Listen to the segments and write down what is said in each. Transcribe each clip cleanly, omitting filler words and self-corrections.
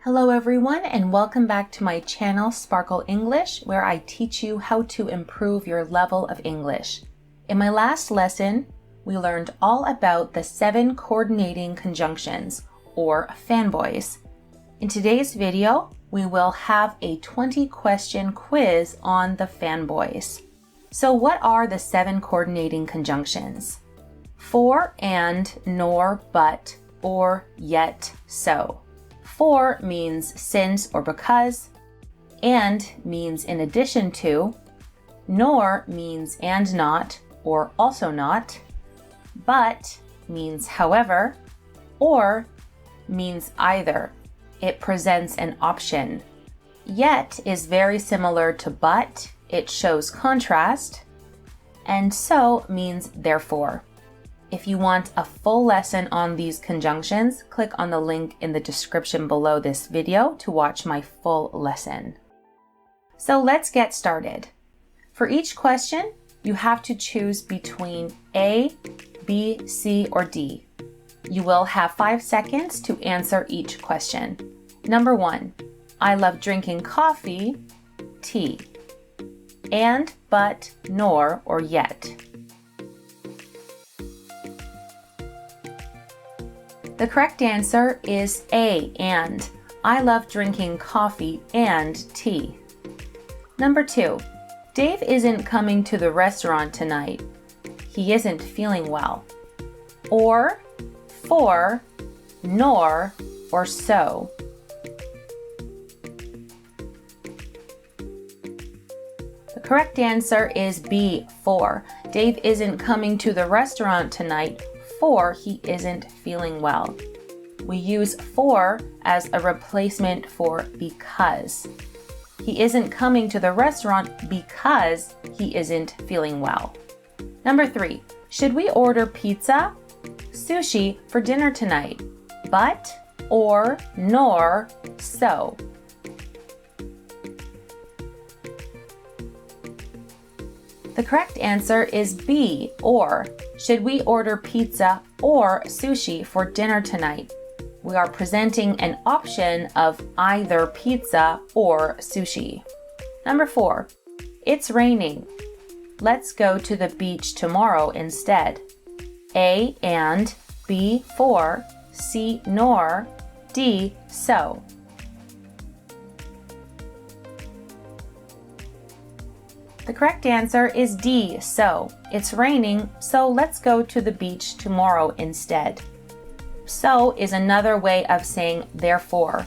Hello everyone, and welcome back to my channel Sparkle English, where I teach you how to improve your level of English. In my last lesson, we learned all about the 7 coordinating conjunctions, or FANBOYS. In today's video, we will have a 20-question quiz on the FANBOYS. So what are the 7 coordinating conjunctions? For, and, nor, but, or, yet, so. For means since or because, and means in addition to, nor means and not or also not, but means however, or means either. It presents an option. Yet is very similar to but, it shows contrast, and so means therefore. If you want a full lesson on these conjunctions, click on the link in the description below this video to watch my full lesson. So let's get started. For each question, you have to choose between A, B, C, or D. You will have 5 seconds to answer each question. Number 1, I love drinking coffee, tea, and, but, nor, or yet. The correct answer is A, and. I love drinking coffee and tea. Number 2, Dave isn't coming to the restaurant tonight. He isn't feeling well. Or, for, nor, or so. The correct answer is B, for. Dave isn't coming to the restaurant tonight, for he isn't feeling well. We use for as a replacement for because. He isn't coming to the restaurant because he isn't feeling well. Number 3, should we order pizza, sushi for dinner tonight? But, or, nor, so. The correct answer is B, or. Should we order pizza or sushi for dinner tonight? We are presenting an option of either pizza or sushi. Number 4, it's raining. Let's go to the beach tomorrow instead. A, and, B, for, C, nor, D, so. The correct answer is D, so. It's raining, so let's go to the beach tomorrow instead. So is another way of saying therefore.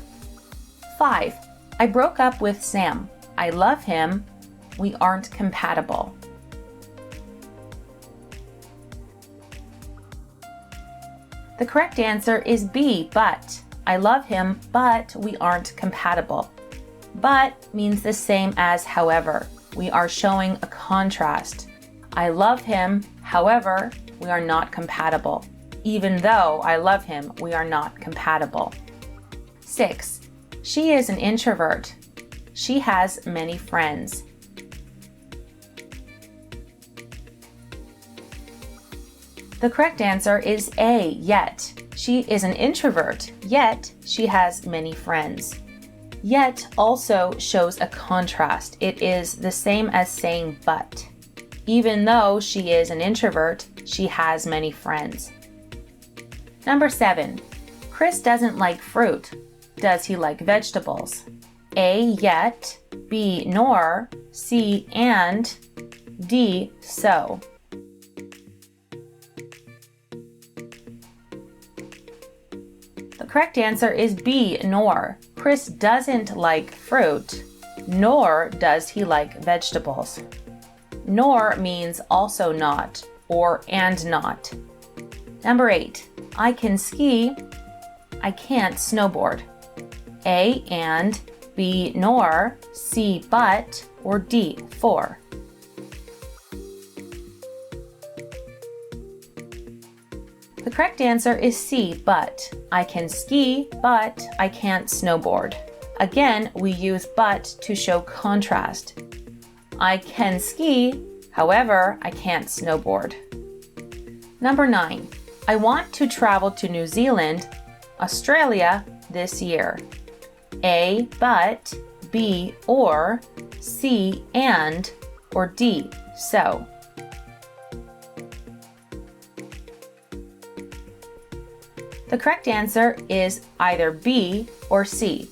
5, I broke up with Sam. I love him. We aren't compatible. The correct answer is B, but. I love him, but we aren't compatible. But means the same as however. We are showing a contrast. I love him, however, we are not compatible. Even though I love him, we are not compatible. 6, she is an introvert. She has many friends. The correct answer is A, yet. She is an introvert, yet she has many friends. Yet also shows a contrast. It is the same as saying but. Even though she is an introvert, she has many friends. Number 7, Chris doesn't like fruit. Does he like vegetables? A, yet, B, nor, C, and, D, so. The correct answer is B, nor. Chris doesn't like fruit, nor does he like vegetables. Nor means also not, or and not. Number 8, I can ski, I can't snowboard. A, and, B, nor, C, but, or D, for. The correct answer is C, but. I can ski, but I can't snowboard. Again, we use but to show contrast. I can ski, however, I can't snowboard. Number 9, I want to travel to New Zealand, Australia this year. A, but, B, or, C, and, or D, so. The correct answer is either B or C.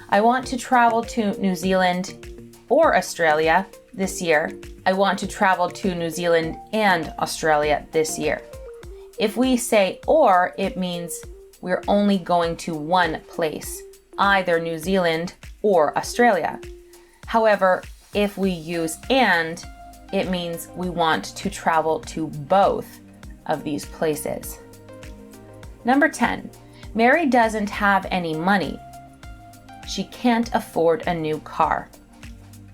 I want to travel to New Zealand or Australia this year. I want to travel to New Zealand and Australia this year. If we say or, it means we're only going to one place, either New Zealand or Australia. However, if we use and, it means we want to travel to both of these places. Number 10, Mary doesn't have any money. She can't afford a new car.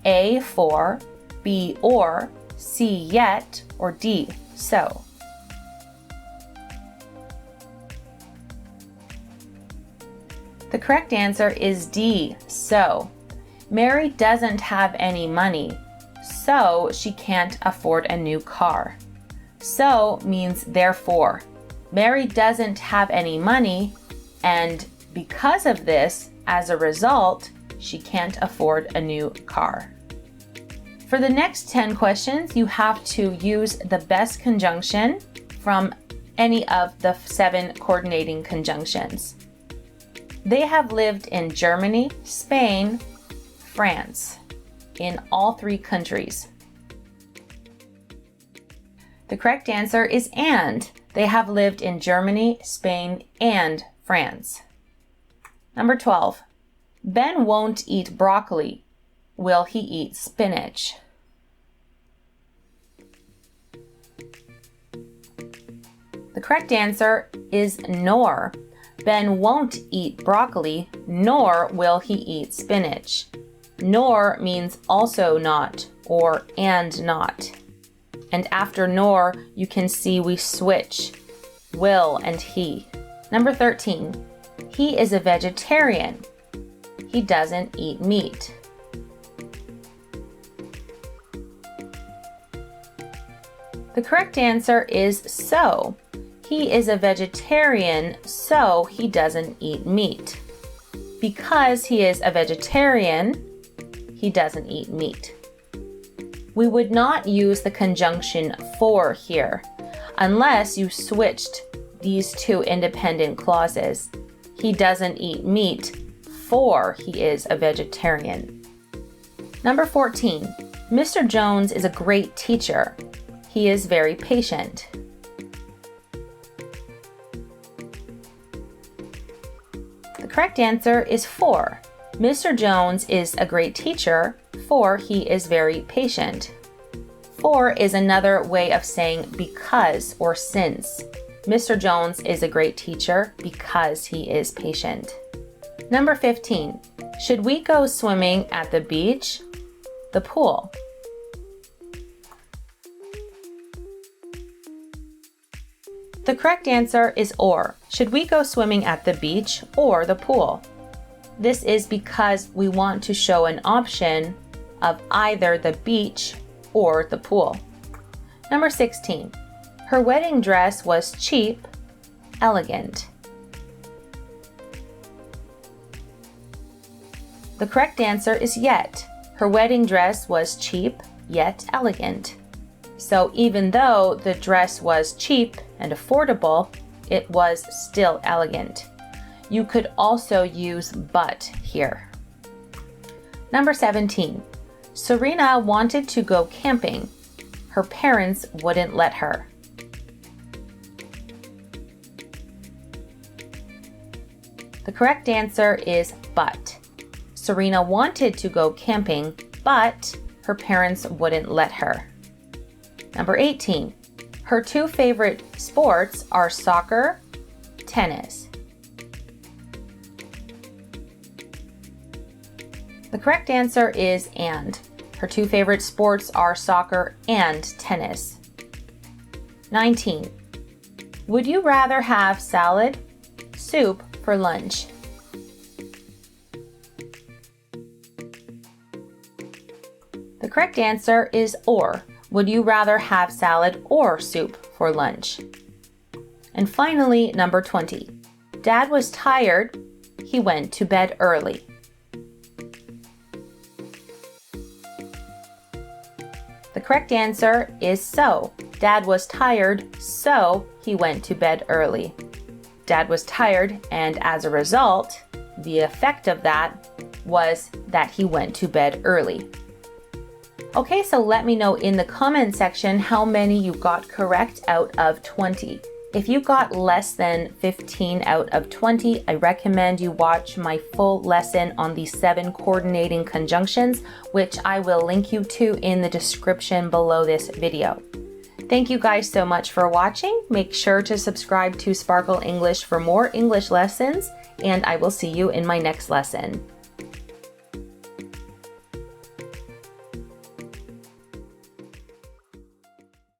A, for, B, or, C, yet, or D, so. The correct answer is D, so. Mary doesn't have any money, so she can't afford a new car. So means therefore. Mary doesn't have any money, and because of this, as a result, she can't afford a new car. For the next 10 questions, you have to use the best conjunction from any of the 7 coordinating conjunctions. They have lived in Germany, Spain, France, in all 3 countries. The correct answer is and. They have lived in Germany, Spain, and France. Number 12. Ben won't eat broccoli. Will he eat spinach? The correct answer is nor. Ben won't eat broccoli, nor will he eat spinach. Nor means also not or and not. And after nor, you can see we switch will and he. Number 13. He is a vegetarian. He doesn't eat meat. The correct answer is so. He is a vegetarian, so he doesn't eat meat. Because he is a vegetarian, he doesn't eat meat. We would not use the conjunction for here unless you switched these 2 independent clauses. He doesn't eat meat, for he is a vegetarian. Number 14. Mr. Jones is a great teacher. He is very patient. The correct answer is for. Mr. Jones is a great teacher, for he is very patient. For is another way of saying because or since. Mr. Jones is a great teacher because he is patient. Number 15. Should we go swimming at the beach? The pool. The correct answer is or. Should we go swimming at the beach or the pool? This is because we want to show an option of either the beach or the pool. Number 16. Her wedding dress was cheap, elegant. The correct answer is yet. Her wedding dress was cheap, yet elegant. So even though the dress was cheap and affordable, it was still elegant. You could also use but here. Number 17. Serena wanted to go camping. Her parents wouldn't let her. The correct answer is but. Serena wanted to go camping, but her parents wouldn't let her. Number 18. Her 2 favorite sports are soccer, tennis. The correct answer is and. Her 2 favorite sports are soccer and tennis. 19. Would you rather have salad, soup for lunch? The correct answer is or. Would you rather have salad or soup for lunch? And finally, number 20. Dad was tired. He went to bed early. correct answer is so. Dad was tired, so he went to bed early. Dad was tired, and as a result, the effect of that was that he went to bed early. Okay, so let me know in the comment section how many you got correct out of 20. If you got less than 15 out of 20, I recommend you watch my full lesson on the 7 coordinating conjunctions, which I will link you to in the description below this video. Thank you guys so much for watching. Make sure to subscribe to Sparkle English for more English lessons, and I will see you in my next lesson.